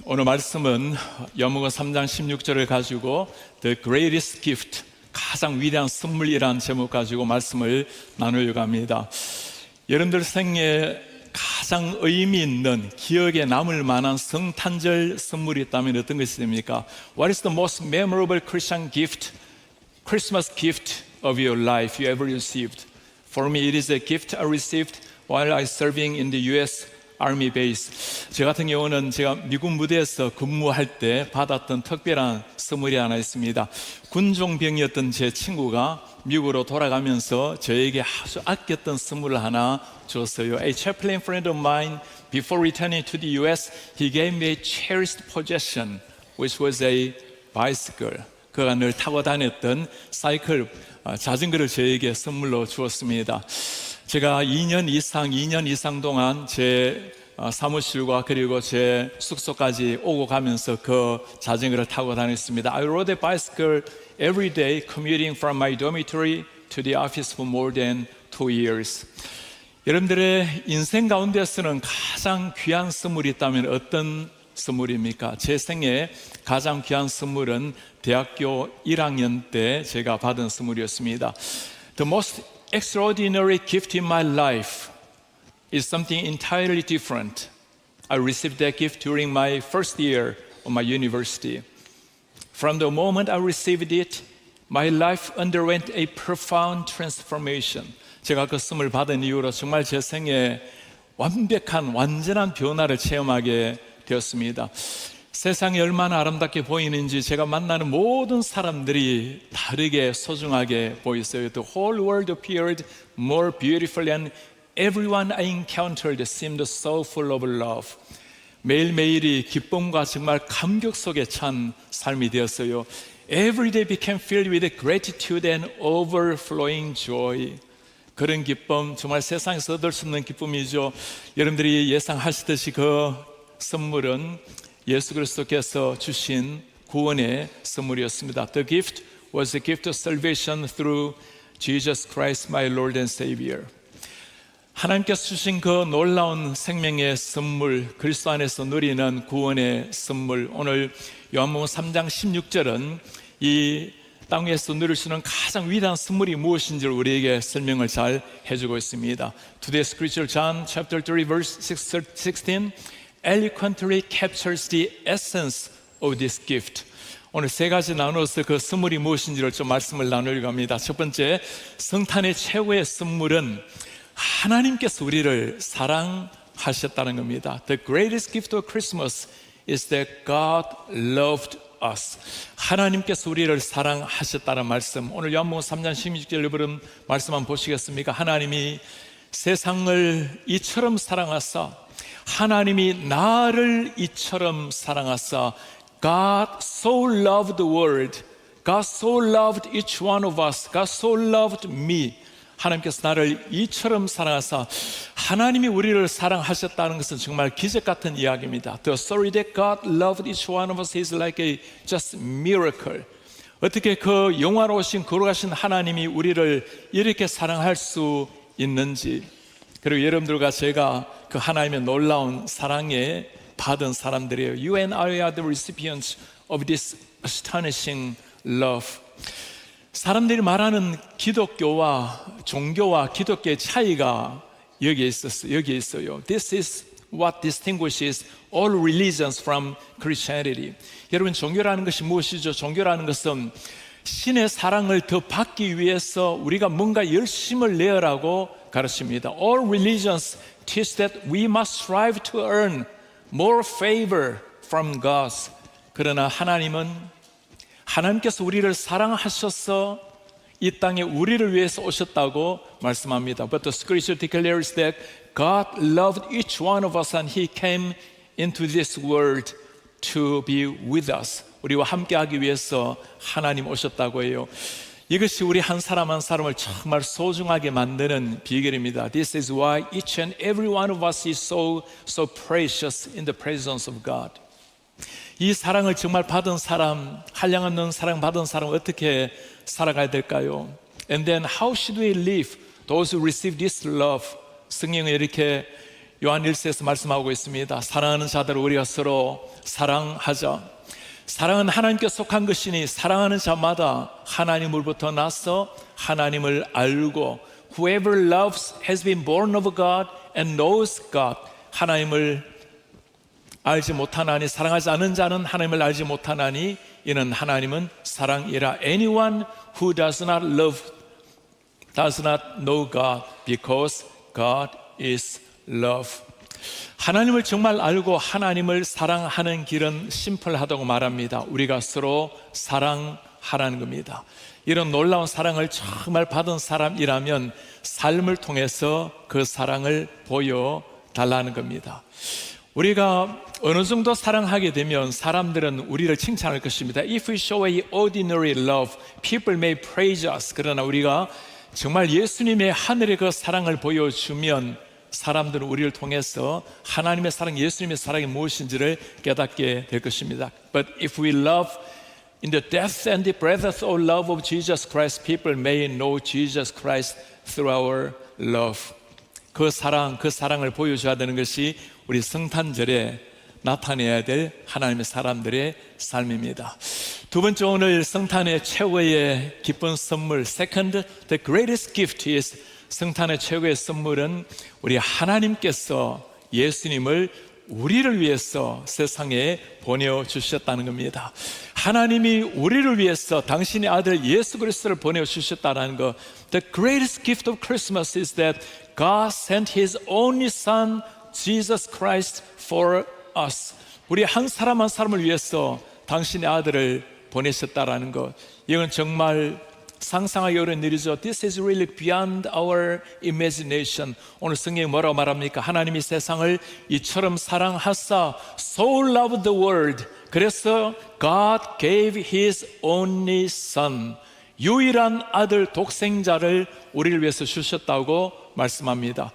오늘 말씀은 요한복음 3장 16절을 가지고 The Greatest Gift, 가장 위대한 선물이라는 제목 가지고 말씀을 나누려고 합니다. 여러분들 생애에 가장 의미 있는, 기억에 남을 만한 성탄절 선물이 있다면 어떤 것이 됩니까? What is the most memorable Christian gift, Christmas gift of your life you ever received? For me, it is a gift I received while I serving in the U.S. Army base. 저 같은 경우는 제가 미국 무대에서 근무할 때 받았던 특별한 선물이 하나 있습니다. 군종병이었던 제 친구가 미국으로 돌아가면서 저에게 아주 아꼈던 선물을 하나 줬어요. A chaplain friend of mine, before returning to the U.S., he gave me a cherished possession, which was a bicycle. 그가 늘 타고 다녔던 사이클, 자전거를 저에게 선물로 주었습니다. 제가 2년 이상 동안 제 사무실과 그리고 제 숙소까지 오고 가면서 그 자전거를 타고 다녔습니다. I rode a bicycle every day commuting from my dormitory to the office for more than 2 years. 여러분들의 인생 가운데서는 가장 귀한 선물이 있다면 어떤 선물입니까? 제 생애 가장 귀한 선물은 대학교 1학년 때 제가 받은 선물이었습니다. The most extraordinary gift in my life is something entirely different. I received that gift during my first year of my university. From the moment I received it, my life underwent a profound transformation. 제가 그 선물을 받은 이후로 정말 제 생애에 완전한 변화를 체험하게 되었습니다. 세상이 얼마나 아름답게 보이는지 제가 만나는 모든 사람들이 다르게 소중하게 보였어요. The whole world appeared more beautiful and everyone I encountered seemed so full of love. 매일매일이 기쁨과 정말 감격 속에 찬 삶이 되었어요. Every day became filled with gratitude and overflowing joy. 그런 기쁨, 정말 세상에서 얻을 수 없는 기쁨이죠. 여러분들이 예상하시듯이 그 선물은 예수 그리스도께서 주신 구원의 선물이었습니다. The gift was the gift of salvation through Jesus Christ, my Lord and Savior. 하나님께서 주신 그 놀라운 생명의 선물, 그리스도 안에서 누리는 구원의 선물. 오늘 요한복음 3장 16절은 이 땅에서 누릴 수 있는 가장 위대한 선물이 무엇인지를 우리에게 설명을 잘 해주고 있습니다. Today's scripture, John chapter 3, verse 16, eloquently captures the essence of this gift. 오늘 세 가지 나누어서 그 선물이 무엇인지를 좀 말씀을 나누려고 합니다. 첫 번째, 성탄의 최고의 선물은 하나님께서 우리를 사랑하셨다는 겁니다. The greatest gift of Christmas is that God loved us. 하나님께서 우리를 사랑하셨다는 말씀. 오늘 요한복음 3장 16절에 부른 말씀 한번 보시겠습니까? 하나님이 세상을 이처럼 사랑하사, 하나님이 나를 이처럼 사랑하사, God so loved the world, God so loved each one of us, God so loved me. 하나님께서 나를 이처럼 사랑하사, 하나님이 우리를 사랑하셨다는 것은 정말 기적 같은 이야기입니다. The story that God loved each one of us is like a just miracle. 어떻게 그 영화로우신 거룩하신 하나님이 우리를 이렇게 사랑할 수 있는지, 그리고 여러분들과 제가 그 하나님의 놀라운 사랑에 받은 사람들이에요. You and I are the recipients of this astonishing love. 사람들이 말하는 기독교와 종교와 기독교의 차이가 여기에 있어요. This is what distinguishes all religions from Christianity. 여러분, 종교라는 것이 무엇이죠? 종교라는 것은 신의 사랑을 더 받기 위해서 우리가 뭔가 열심을 내어라고 가르칩니다. All religions teach that we must strive to earn more favor from God. 그러나 하나님께서 우리를 사랑하셔서 이 땅에 우리를 위해서 오셨다고 말씀합니다. But the scripture declares that God loved each one of us and He came into this world to be with us. 우리와 함께하기 위해서 하나님 오셨다고 해요. 이것이 우리 한 사람 한 사람을 정말 소중하게 만드는 비결입니다. This is why each and every one of us is so precious in the presence of God. 이 사랑을 정말 받은 사람, 한량없는 사랑 받은 사람 어떻게 살아가야 될까요? And then how should we live? Those who receive this love. 성경에 이렇게 요한 1서에서 말씀하고 있습니다. 사랑하는 자들 우리가 서로 사랑하자. 사랑은 하나님께 속한 것이니 사랑하는 자마다 하나님으로부터 나서 하나님을 알고 Whoever loves has been born of God and knows God. 하나님을 알지 못하나니 사랑하지 않은 자는 하나님을 알지 못하나니 이는 하나님은 사랑이라. Anyone who does not love does not know God because God is love. 하나님을 정말 알고 하나님을 사랑하는 길은 심플하다고 말합니다. 우리가 서로 사랑하라는 겁니다. 이런 놀라운 사랑을 정말 받은 사람이라면 삶을 통해서 그 사랑을 보여달라는 겁니다. 우리가 어느 정도 사랑하게 되면 사람들은 우리를 칭찬할 것입니다. If we show a ordinary love, people may praise us. 그러나 우리가 정말 예수님의 하늘의 그 사랑을 보여주면 사람들은 우리를 통해서 하나님의 사랑, 예수님의 사랑이 무엇인지를 깨닫게 될 것입니다. But if we love in the depth and the breadth of love of Jesus Christ, people may know Jesus Christ through our love. 그 사랑을 보여줘야 되는 것이 우리 성탄절에 나타내야 될 하나님의 사람들의 삶입니다. 두 번째, 오늘 성탄의 최고의 기쁜 선물, second, the greatest gift is, 성탄의 최고의 선물은 우리 하나님께서 예수님을 우리를 위해서 세상에 보내주셨다는 겁니다. 하나님이 우리를 위해서 당신의 아들 예수 그리스도를 보내주셨다는 것. The greatest gift of Christmas is that God sent His only Son, Jesus Christ, for us. 우리 한 사람 한 사람을 위해서 당신의 아들을 보내셨다라는 것. 이건 정말 상상하기 어려운 일이죠. This is really beyond our imagination. 오늘 성경이 뭐라고 말합니까? 하나님이 세상을 이처럼 사랑하사 so loved the world. 그래서 God gave His only Son. 유일한 아들 독생자를 우리를 위해서 주셨다고 말씀합니다.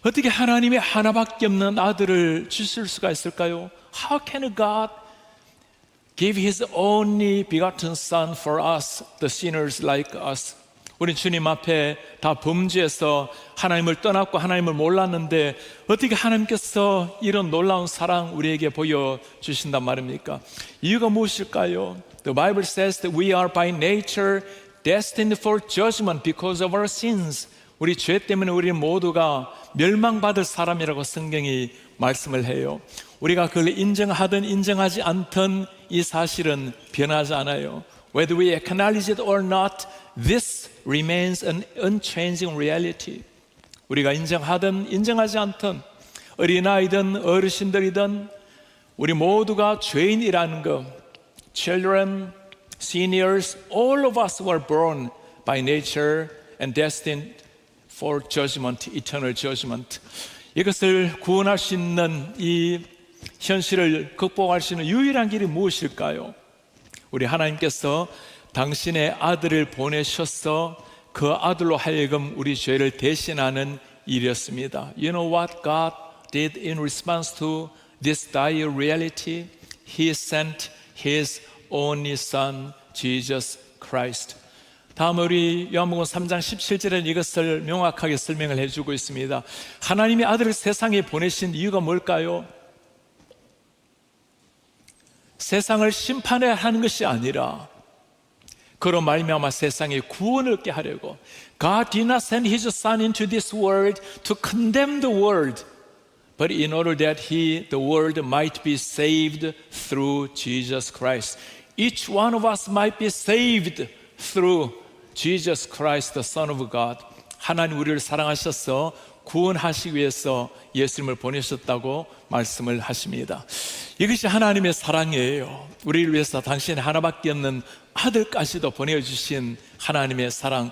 어떻게 하나님이 하나밖에 없는 아들을 주실 수가 있을까요? How can God give His only begotten Son for us, the sinners like us? 우리 주님 앞에 다 범죄해서 하나님을 떠났고 하나님을 몰랐는데 어떻게 하나님께서 이런 놀라운 사랑 우리에게 보여주신단 말입니까? 이유가 무엇일까요? The Bible says that we are by nature destined for judgment because of our sins. 우리 죄 때문에 우리 모두가 멸망받을 사람이라고 성경이 말씀을 해요. 우리가 그걸 인정하든 인정하지 않든 이 사실은 변하지 않아요. Whether we acknowledge it or not, this remains an unchanging reality. 우리가 인정하든 인정하지 않든 어린아이든 어르신들이든 우리 모두가 죄인이라는 것. Children, seniors, all of us were born by nature and destined for judgment, eternal judgment. 이것을 구원할 수 있는 이 현실을 극복할 수 있는 유일한 길이 무엇일까요? 우리 하나님께서 당신의 아들을 보내셔서 그 아들로 하여금 우리 죄를 대신하는 일이었습니다. You know what God did in response to this dire reality? He sent His only Son, Jesus Christ. 다음 우리 요한복음 3장 17절에 이것을 명확하게 설명을 해주고 있습니다. 하나님의 아들을 세상에 보내신 이유가 뭘까요? 세상을 심판해야 하는 것이 아니라 그로 말미암아 세상에 구원을 얻게 하려고. God did not send His Son into this world to condemn the world, but in order that the world might be saved through Jesus Christ. Each one of us might be saved through Jesus Christ, the Son of God. 하나님 우리를 사랑하셔서 구원하시기 위해서 예수님을 보내셨다고 말씀을 하십니다. 이것이 하나님의 사랑이에요. 우리를 위해서 당신 하나밖에 없는 아들까지도 보내주신 하나님의 사랑.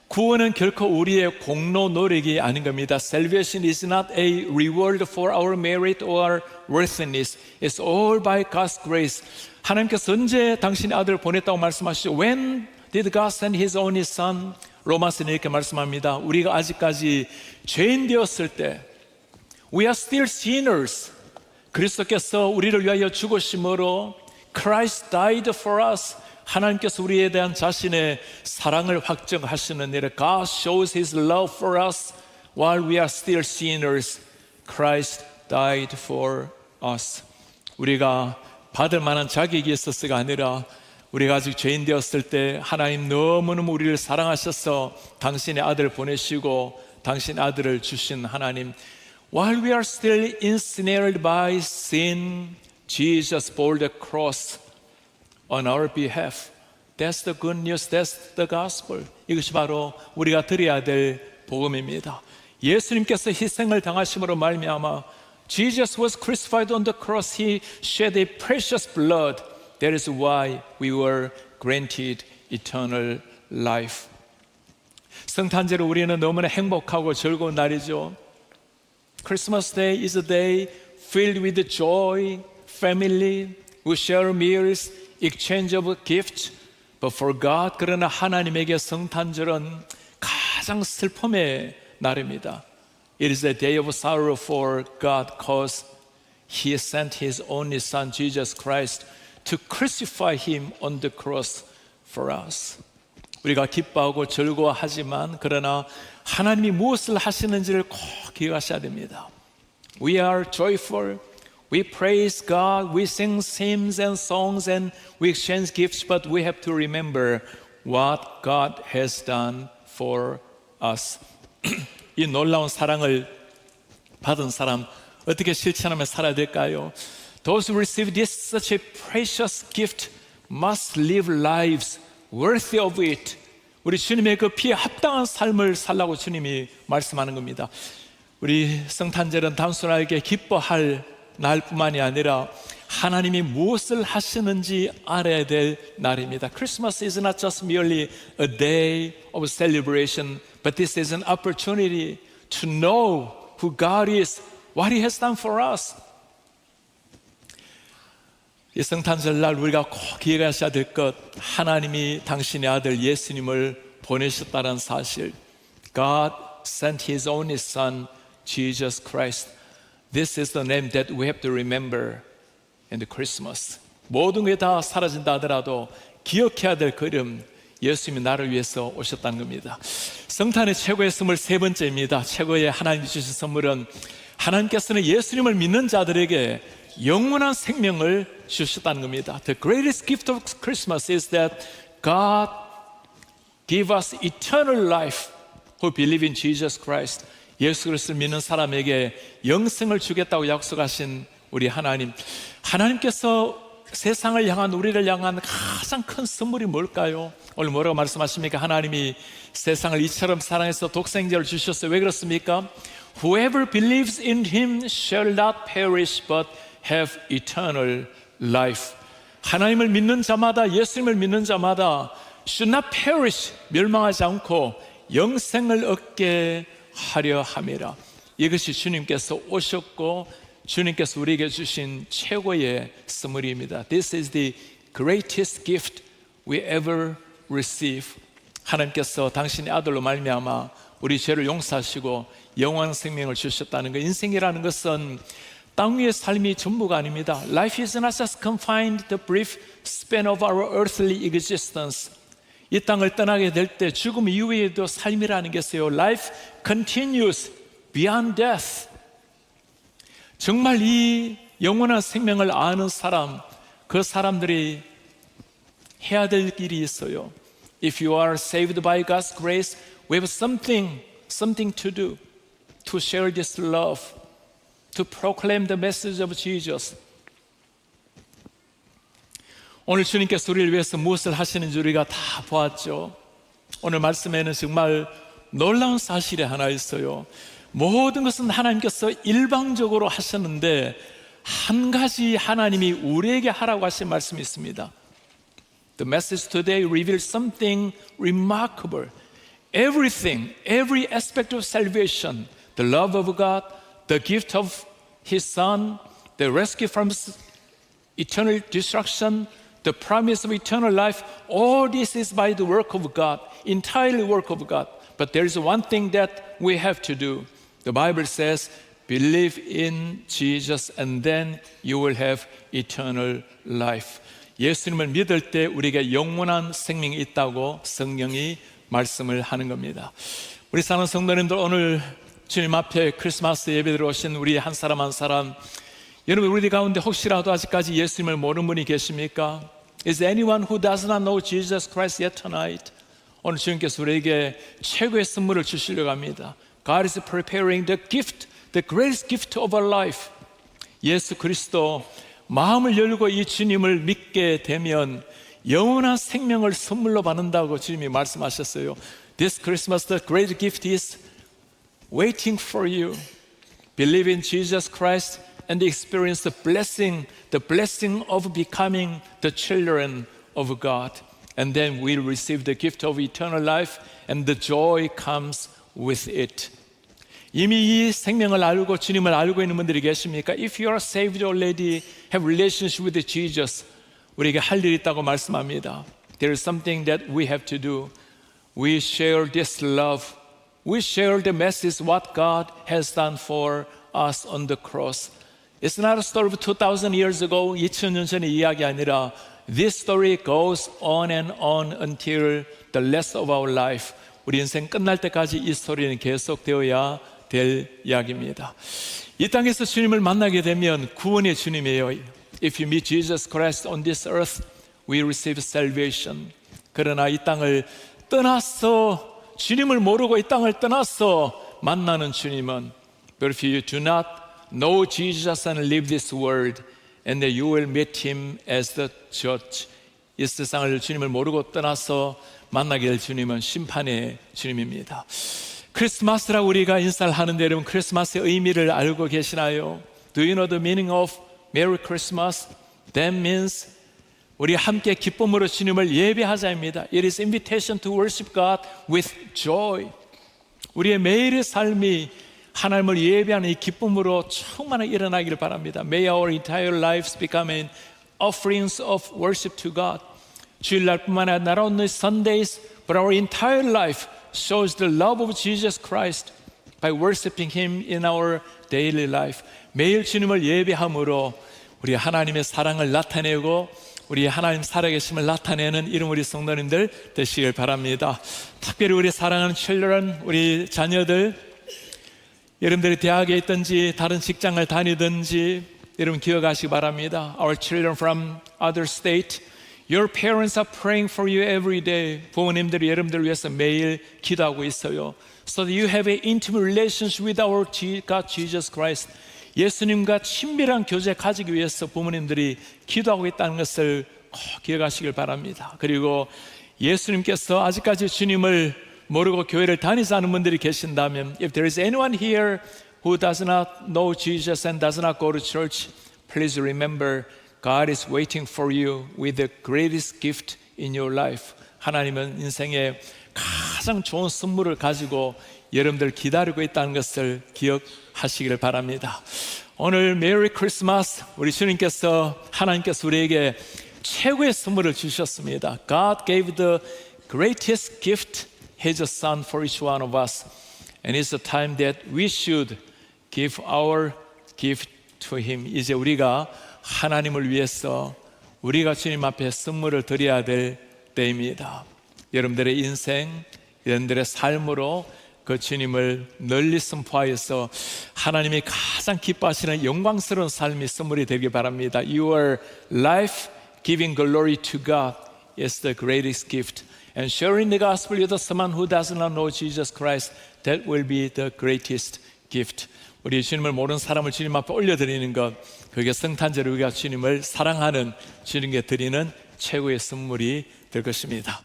구원은 결코 우리의 공로 노력이 아닌 겁니다. Salvation is not a reward for our merit or worthiness. It's all by God's grace. 하나님께서 언제 당신의 아들을 보냈다고 말씀하시죠? When did God send His only Son? 로마서는 이렇게 말씀합니다. 우리가 아직까지 죄인 되었을 때 We are still sinners. 그리스도께서 우리를 위하여 죽으심으로 Christ died for us. 하나님께서 우리에 대한 자신의 사랑을 확증하시는 일에 God shows His love for us while we are still sinners. Christ died for us. 우리가 받을 만한 자격이 있었어가 아니라 우리가 아직 죄인 되었을 때 하나님 너무너무 우리를 사랑하셔서 당신의 아들을 보내시고 당신의 아들을 주신 하나님. While we are still ensnared by sin, Jesus bore the cross on our behalf. That's the good news. That's the gospel. 이것이 바로 우리가 드려야 될 복음입니다. 예수님께서 희생을 당하심으로 말미암아 Jesus was crucified on the cross. He shed a precious blood. That is why we were granted eternal life. 성탄절을 우리는 너무나 행복하고 즐거운 날이죠. Christmas Day is a day filled with joy, family, we share meals, exchange of gifts. But for God, 그러나 하나님에게 성탄절은 가장 슬픔의 날입니다. It is a day of sorrow for God because He sent His only Son, Jesus Christ, to crucify Him on the cross for us. 우리가 기뻐하고 즐거워하지만 그러나 하나님이 무엇을 하시는지를 꼭 기억하셔야 됩니다. We are joyful, we praise God, we sing hymns and songs and we exchange gifts, but we have to remember what God has done for us. 이 놀라운 사랑을 받은 사람 어떻게 실천하며 살아야 될까요? Those who receive this such a precious gift must live lives worthy of it. 우리 주님의 그 피에 합당한 삶을 살라고 주님이 말씀하는 겁니다. 우리 성탄절은 단순하게 기뻐할 날뿐만이 아니라 하나님이 무엇을 하시는지 알아야 될 날입니다. Christmas is not just merely a day of celebration, but this is an opportunity to know who God is, what He has done for us. 이 성탄절날 우리가 꼭 기억하셔야 될 것, 하나님이 당신의 아들 예수님을 보내셨다는 사실. God sent His only Son, Jesus Christ. This is the name that we have to remember in the Christmas. 모든 게 다 사라진다 하더라도 기억해야 될 그 이름, 예수님이 나를 위해서 오셨다는 겁니다. 성탄의 최고의 선물 세 번째입니다. 최고의 하나님이 주신 선물은 하나님께서는 예수님을 믿는 자들에게 영원한 생명을 주셨다는 겁니다. The greatest gift of Christmas is that God give us eternal life who believe in Jesus Christ. 예수 그리스도를 믿는 사람에게 영생을 주겠다고 약속하신 우리 하나님. 하나님께서 세상을 향한 우리를 향한 가장 큰 선물이 뭘까요? 오늘 뭐라고 말씀하십니까? 하나님이 세상을 이처럼 사랑해서 독생자를 주셨어요. 왜 그렇습니까? Whoever believes in Him shall not perish but have eternal life. 하나님을 믿는 자마다, 예수님을 믿는 자마다 should not perish, 멸망하지 않고 영생을 얻게 하려 함이라. 이것이 주님께서 오셨고 주님께서 우리에게 주신 최고의 선물입니다. This is the greatest gift we ever receive. 하나님께서 당신의 아들로 말미암아 우리 죄를 용서하시고 영원한 생명을 주셨다는 것. 인생이라는 것은 땅 위의 삶이 전부가 아닙니다. Life is not just confined to the brief span of our earthly existence. 이 땅을 떠나게 될 때 죽음 이후에도 삶이라는 게 있어요. Life continues beyond death. 정말 이 영원한 생명을 아는 사람, 그 사람들이 해야 될 일이 있어요. If you are saved by God's grace, we have something to do to share this love, to proclaim the message of Jesus. 오늘 주님께서 우리를 위해서 무엇을 하시는지 우리가 다 보았죠. 오늘 말씀에는 정말 놀라운 사실이 하나 있어요. 모든 것은 하나님께서 일방적으로 하셨는데 한 가지 하나님이 우리에게 하라고 하신 말씀이 있습니다. The message today reveals something remarkable. Everything, every aspect of salvation, the love of God, the gift of His Son, the rescue from eternal destruction, the promise of eternal life, all this is by the work of God, entirely work of God. But there is one thing that we have to do. The Bible says, believe in Jesus and then you will have eternal life. 예수님을 믿을 때 우리에게 영원한 생명이 있다고 성경이 말씀을 하는 겁니다. 우리 사랑하는 성도님들, 오늘 주님 앞에 크리스마스 예배드려 오신 우리 한 사람 한 사람, 여러분 우리 가운데 혹시라도 아직까지 예수님을 모르는 분이 계십니까? Is anyone who does not know Jesus Christ yet tonight? 오늘 주님께서 우리에게 최고의 선물을 주시려고 합니다. God is preparing the gift, the greatest gift of our life. 예수 그리스도, 마음을 열고 이 주님을 믿게 되면 영원한 생명을 선물로 받는다고 주님이 말씀하셨어요. This Christmas, the great gift is waiting for you. Believe in Jesus Christ and experience the blessing of becoming the children of God. And then we'll receive the gift of eternal life and the joy comes with it. 이미 이 생명을 알고 주님을 알고 있는 분들이 계십니까? If you are saved already, have relationship with Jesus, 우리에게 할 일이 있다고 말씀합니다. There is something that we have to do. We share this love. We share the message what God has done for us on the cross. It's not a story of 2,000 years ago, 2000년 전의 이야기 아니라 This story goes on and on until the rest of our life. 우리 인생 끝날 때까지 이 스토리는 계속되어야 될 이야기입니다. 이 땅에서 주님을 만나게 되면 구원의 주님이에요. If you meet Jesus Christ on this earth, we receive salvation. 그러나 이 땅을 떠나서 주님을 모르고 이 땅을 떠나서 만나는 주님은 But if you do not know Jesus and live this world, and then you will meet Him as the judge. 이 세상을 주님을 모르고 떠나서 만나게 될 주님은 심판의 주님입니다. 크리스마스라고 우리가 인사를 하는데 여러분 크리스마스의 의미를 알고 계시나요? Do you know the meaning of Merry Christmas? That means 우리 함께 기쁨으로 주님을 예배하자입니다. It is invitation to worship God with joy. 우리의 매일의 삶이 하나님을 예배하는 이 기쁨으로 충만하게 일어나기를 바랍니다. May our entire lives become offerings of worship to God. 주일날뿐만 아니라 not only Sundays, but our entire life shows the love of Jesus Christ by worshiping Him in our daily life. 매일 주님을 예배함으로 우리 하나님의 사랑을 나타내고 우리 하나님 살아계심을 나타내는 이런 우리 성도님들 되시길 바랍니다. 특별히 우리 사랑하는 children, 우리 자녀들, 여러분들이 대학에 있든지 다른 직장을 다니든지 여러분 기억하시기 바랍니다. Our children from other state, your parents are praying for you every day. 부모님들이 여러분들을 위해서 매일 기도하고 있어요. So that you have an intimate relationship with our God, Jesus Christ. 예수님과 친밀한 교제 가지기 위해서 부모님들이 기도하고 있다는 것을 꼭 기억하시길 바랍니다. 그리고 예수님께서 아직까지 주님을 모르고 교회를 다니지 않은 분들이 계신다면 If there is anyone here who does not know Jesus and does not go to church, please remember God is waiting for you with the greatest gift in your life. 하나님은 인생에 가장 좋은 선물을 가지고 여러분들 기다리고 있다는 것을 기억하시기를 바랍니다. 오늘 메리 크리스마스, 우리 주님께서 하나님께서 우리에게 최고의 선물을 주셨습니다. God gave the greatest gift, His Son for each one of us. And it's the time that we should give our gift to Him. 이제 우리가 하나님을 위해서 우리가 주님 앞에 선물을 드려야 될 때입니다. 여러분들의 인생, 여러분들의 삶으로 그 주님을 널리 선포하여서 하나님이 가장 기뻐하시는 영광스러운 삶이 선물이 되길 바랍니다. Your life giving glory to God is the greatest gift. And sharing the gospel with someone who does not know Jesus Christ, that will be the greatest gift. 우리 주님을 모르는 사람을 주님 앞에 올려드리는 것, 그게 성탄절 우리가 주님을 사랑하는 주님께 드리는 최고의 선물이 될 것입니다.